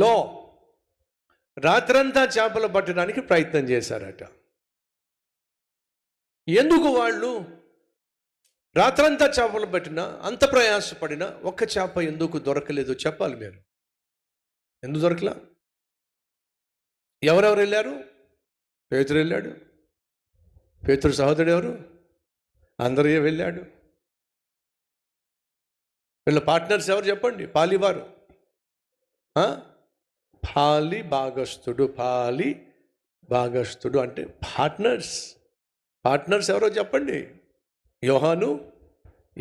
లో రాత్రంతా చేపలు పట్టడానికి ప్రయత్నం చేశారట. ఎందుకు వాళ్ళు రాత్రంతా చేపలు పట్టినా, అంత ప్రయాసపడినా ఒక్క చేప ఎందుకు దొరకలేదో చెప్పాలి మీరు. ఎందుకు దొరకలా? ఎవరెవరు వెళ్ళారు? పేతురు వెళ్ళాడు. పేతురు సహోదరుడు ఎవరు? అందరూ వెళ్ళాడు. వీళ్ళ పార్ట్నర్స్ ఎవరు చెప్పండి? పాలివారు, పాలి భాగస్థుడు అంటే పార్ట్నర్స్ ఎవరో చెప్పండి? యోహాను,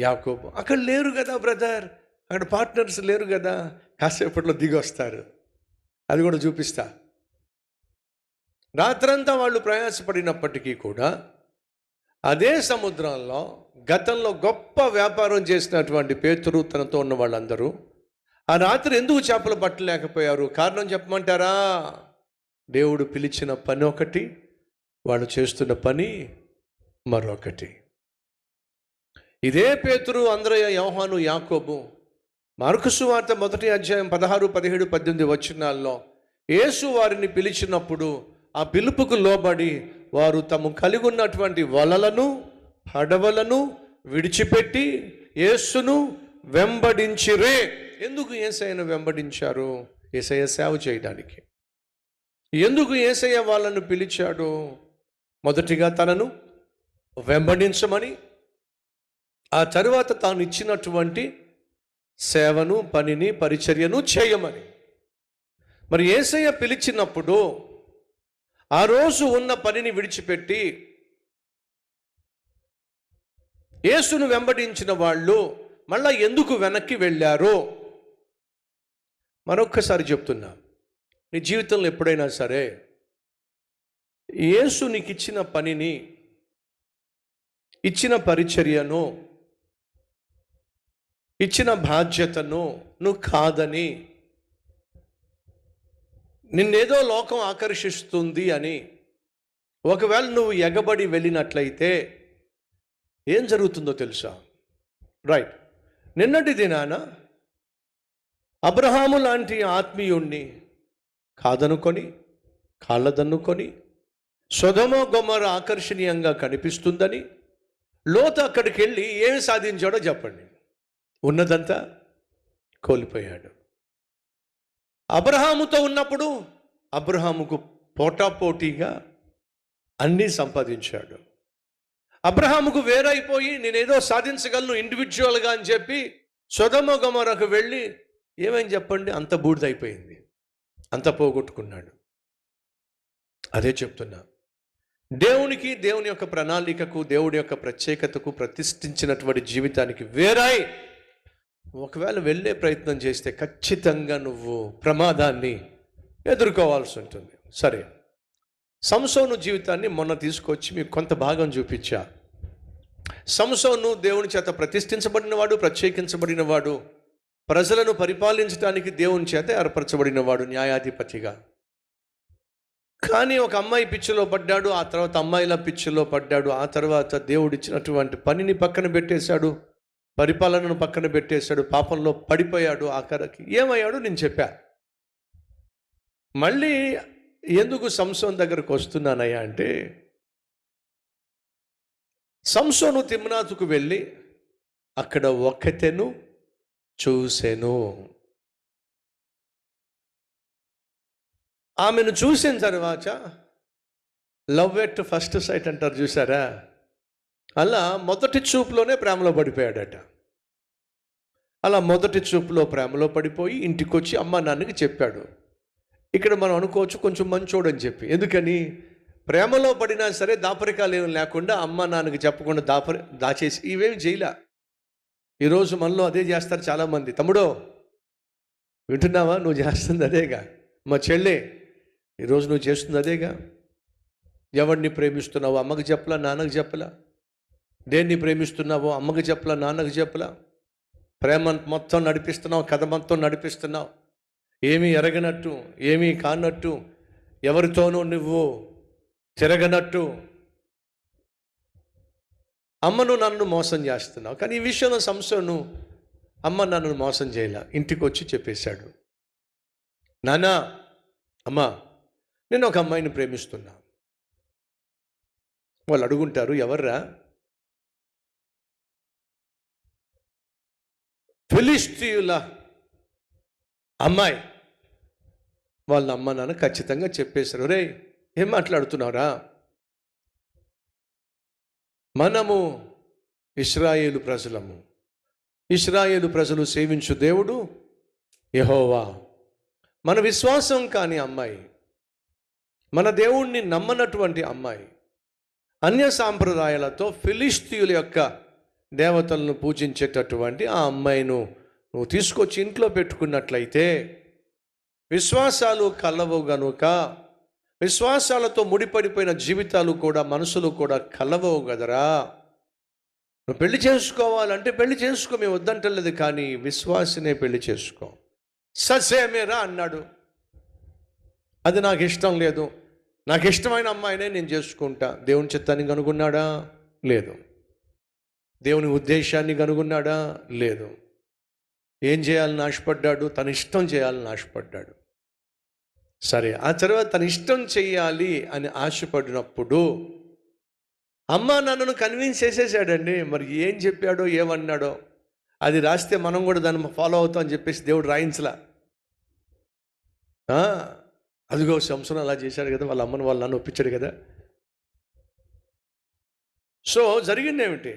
యాకోబు. అక్కడ లేరు కదా బ్రదర్, అక్కడ పార్ట్నర్స్ లేరు కదా. కాసేపట్లో దిగి వస్తారు, అది కూడా చూపిస్తా. రాత్రంతా వాళ్ళు ప్రయాసపడినప్పటికీ కూడా అదే సముద్రంలో గతంలో గొప్ప వ్యాపారం చేసినటువంటి పేతురు, తనతో ఉన్న వాళ్ళందరూ ఆ రాత్రి ఎందుకు చేపలు పట్టలేకపోయారు? కారణం చెప్పమంటారా? దేవుడు పిలిచిన పని ఒకటి, వాళ్ళు చేస్తున్న పని మరొకటి. ఇదే పేతురు, అంద్రయ, యోహాను, యాకోబు మార్కు సువార్త 1వ అధ్యాయం 16, 17, 18 వచనాల్లో యేసు వారిని పిలిచినప్పుడు ఆ పిలుపుకు లోబడి వారు తాము కలిగి ఉన్నటువంటి వలలను, పడవలను విడిచిపెట్టి యేసును వెంబడించిరే. ఎందుకు యేసయ్యను వెంబడించారు? యేసయ్య సేవ చేయడానికి. ఎందుకు యేసయ్య వాళ్ళను పిలిచాడు? మొదటిగా తనను వెంబడించమని, ఆ తరువాత తాను ఇచ్చినటువంటి సేవను, పనిని, పరిచర్యను చేయమని. మరి యేసయ్య పిలిచినప్పుడు ఆ రోజు ఉన్న పనిని విడిచిపెట్టి యేసును వెంబడించిన వాళ్ళు మళ్ళా ఎందుకు వెనక్కి వెళ్ళారో మరొక్కసారి చెప్తున్నా. నీ జీవితంలో ఎప్పుడైనా సరే యేసు నీకు ఇచ్చిన పనిని, ఇచ్చిన పరిచర్యను, ఇచ్చిన బాధ్యతను నువ్వు కాదని, నిన్నేదో లోకం ఆకర్షిస్తుంది అని ఒకవేళ నువ్వు ఎగబడి వెళ్ళినట్లయితే ఏం జరుగుతుందో తెలుసా? రైట్, నిన్నటి దినాన అబ్రహాము లాంటి ఆత్మీయుణ్ణి కాదనుకొని, కాళ్ళదన్నుకొని, సొదొమ గొమొర ఆకర్షణీయంగా కనిపిస్తుందని లోతు అక్కడికి వెళ్ళి ఏమి సాధించాడో చెప్పండి? ఉన్నదంతా కోల్పోయాడు. అబ్రహాముతో ఉన్నప్పుడు అబ్రహాముకు పోటాపోటీగా అన్నీ సంపాదించాడు. అబ్రహాముకు వేరైపోయి నేనేదో సాధించగలను ఇండివిజువల్గా అని చెప్పి సొదొమ గొమొరకు వెళ్ళి ఏమని చెప్పండి? అంత బూడిదైపోయింది, అంత పోగొట్టుకున్నాడు. అదే చెప్తున్నా, దేవునికి, దేవుని యొక్క ప్రణాళికకు, దేవుడి యొక్క ప్రత్యేకతకు ప్రతిష్ఠించినటువంటి జీవితానికి వేరై ఒకవేళ వెళ్ళే ప్రయత్నం చేస్తే ఖచ్చితంగా నువ్వు ప్రమాదాన్ని ఎదుర్కోవాల్సి ఉంటుంది. సరే, సంసోను జీవితాన్ని మొన్న తీసుకొచ్చి మీకు కొంత భాగం చూపించా. సంసోను దేవుని చేత ప్రతిష్ఠించబడినవాడు, ప్రత్యేకించబడినవాడు, ప్రజలను పరిపాలించడానికి దేవుని చేత ఏర్పరచబడినవాడు న్యాయాధిపతిగా. కానీ ఒక అమ్మాయి పిచ్చిలో పడ్డాడు, ఆ తర్వాత అమ్మాయిల పిచ్చిలో పడ్డాడు, ఆ తర్వాత దేవుడిచ్చినటువంటి పనిని పక్కన పెట్టేశాడు, పరిపాలనను పక్కన పెట్టేశాడు, పాపంలో పడిపోయాడు. ఆఖరికి ఏమయ్యాడు నేను చెప్పా. మళ్ళీ ఎందుకు సంసోను దగ్గరకు వస్తున్నానయ్యా అంటే, సంసోను తిమ్నాతుకు వెళ్ళి అక్కడ ఒక్కతెను చూసెను. ఆమెను చూసిన తర్వాత లవ్ ఎట్ ఫస్ట్ సైట్ అంటారు చూసారా, అలా మొదటి చూపులోనే ప్రేమలో పడిపోయాడట. అలా మొదటి చూపులో ప్రేమలో పడిపోయి ఇంటికి వచ్చి అమ్మ నాన్నకి చెప్పాడు. ఇక్కడ మనం అనుకోవచ్చు కొంచెం మంచోడు అని చెప్పి. ఎందుకని? ప్రేమలో పడినా సరే దాపరికాలు ఏమి లేకుండా అమ్మ నాన్నకి చెప్పకుండా దాచేసి ఇవేమి చేయలే. ఈరోజు మనలో అదే చేస్తారు చాలామంది. తమ్ముడో వింటున్నావా? నువ్వు చేస్తుంది అదేగా. మా చెల్లె ఈరోజు నువ్వు చేస్తుంది అదేగా. ఎవరిని ప్రేమిస్తున్నావో అమ్మకి చెప్పలా, నాన్నకి చెప్పలా. దేన్ని ప్రేమిస్తున్నావో అమ్మకి చెప్పలా, నాన్నకి చెప్పలా. ప్రేమ మొత్తం నడిపిస్తున్నావు, కథ మొత్తం నడిపిస్తున్నావు. ఏమీ ఎరగనట్టు, ఏమీ కానట్టు, ఎవరితోనూ నువ్వు తిరగనట్టు అమ్మను నన్ను మోసం చేస్తున్నావు. కానీ ఈ విషయంలో సంశయం, అమ్మ నన్ను మోసం చేయలే. ఇంటికి వచ్చి చెప్పేశాడు, నాన్న అమ్మా నేను ఒక అమ్మాయిని ప్రేమిస్తున్నా. వాళ్ళు అడుగుంటారు, ఎవర్రా? ఫిలిష్తీయుల అమ్మాయి. వాళ్ళ అమ్మ నాన్న ఖచ్చితంగా చెప్పేశారు, రే ఏం మాట్లాడుతున్నారా? మనము ఇశ్రాయేలు ప్రజలము, ఇశ్రాయేలు ప్రజలు సేవించు దేవుడు యెహోవా. మన విశ్వాసం కాని అమ్మాయి, మన దేవుణ్ణి నమ్మనటువంటి అమ్మాయి, అన్య సాంప్రదాయాలతో ఫిలిష్తీయుల యొక్క దేవతలను పూజించేటటువంటి ఆ అమ్మాయిను నువ్వు తీసుకొచ్చి ఇంట్లో పెట్టుకున్నట్లయితే విశ్వాసాలు కలవు గనుక, విశ్వాసాలతో ముడిపడిపోయిన జీవితాలు కూడా, మనసులు కూడా కలవవు కదరా. నువ్వు పెళ్లి చేసుకోవాలంటే పెళ్లి చేసుకో, మేము వద్దంటలేదు, కానీ విశ్వాసనే పెళ్లి చేసుకో. ససేమేరా అన్నాడు. అది నాకు ఇష్టం లేదు, నాకు ఇష్టమైన అమ్మాయినే నేను చేసుకుంటా. దేవుని చిత్తాన్ని కనుగొన్నాడా? లేదు. దేవుని ఉద్దేశాన్ని కనుగొన్నాడా? లేదు. ఏం చేయాలని ఆశపడ్డాడు? తన ఇష్టం చేయాలని ఆశపడ్డాడు. సరే, ఆ తర్వాత తన ఇష్టం చెయ్యాలి అని ఆశపడినప్పుడు అమ్మ నన్ను కన్విన్స్ చేసేసాడండి. మరి ఏం చెప్పాడో ఏమన్నాడో అది రాస్తే మనం కూడా దాన్ని ఫాలో అవుతాం అని చెప్పేసి దేవుడు రాయించలా. అదిగో సంసోను అలా చేశాడు కదా, వాళ్ళ అమ్మను వాళ్ళ నాన్న ఒప్పించాడు కదా. సో జరిగింది ఏమిటి?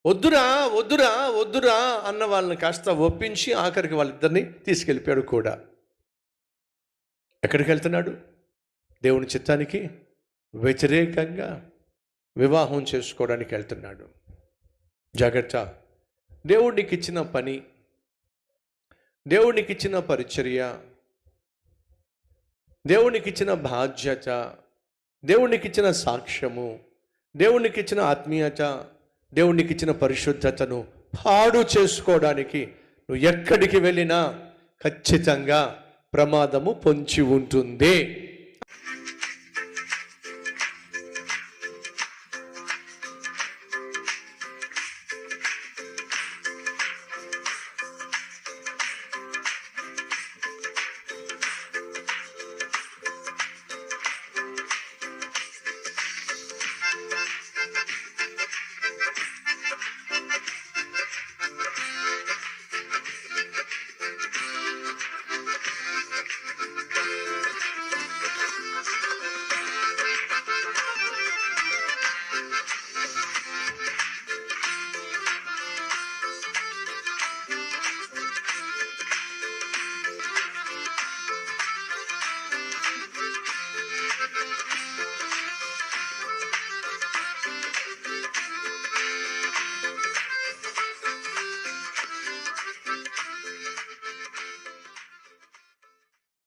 వద్దురా వద్దురా వద్దురా అన్న వాళ్ళని కాస్త ఒప్పించి ఆఖరికి వాళ్ళిద్దరిని తీసుకెళ్ళిపోయాడు కూడా. ఎక్కడికి వెళ్తున్నాడు? దేవుని చిత్తానికి వ్యతిరేకంగా వివాహం చేసుకోవడానికి వెళ్తున్నాడు. జాగ్రత్త. దేవుడికి ఇచ్చిన పని, దేవునికి ఇచ్చిన పరిచర్య, దేవునికి ఇచ్చిన బాధ్యత, దేవునికి ఇచ్చిన సాక్ష్యము, దేవునికి ఇచ్చిన ఆత్మీయత, దేవునికి ఇచ్చిన పరిశుద్ధతను పాడు చేసుకోవడానికి నువ్వు ఎక్కడికి వెళ్ళినా ఖచ్చితంగా ప్రమాదము పొంచి ఉంటుంది.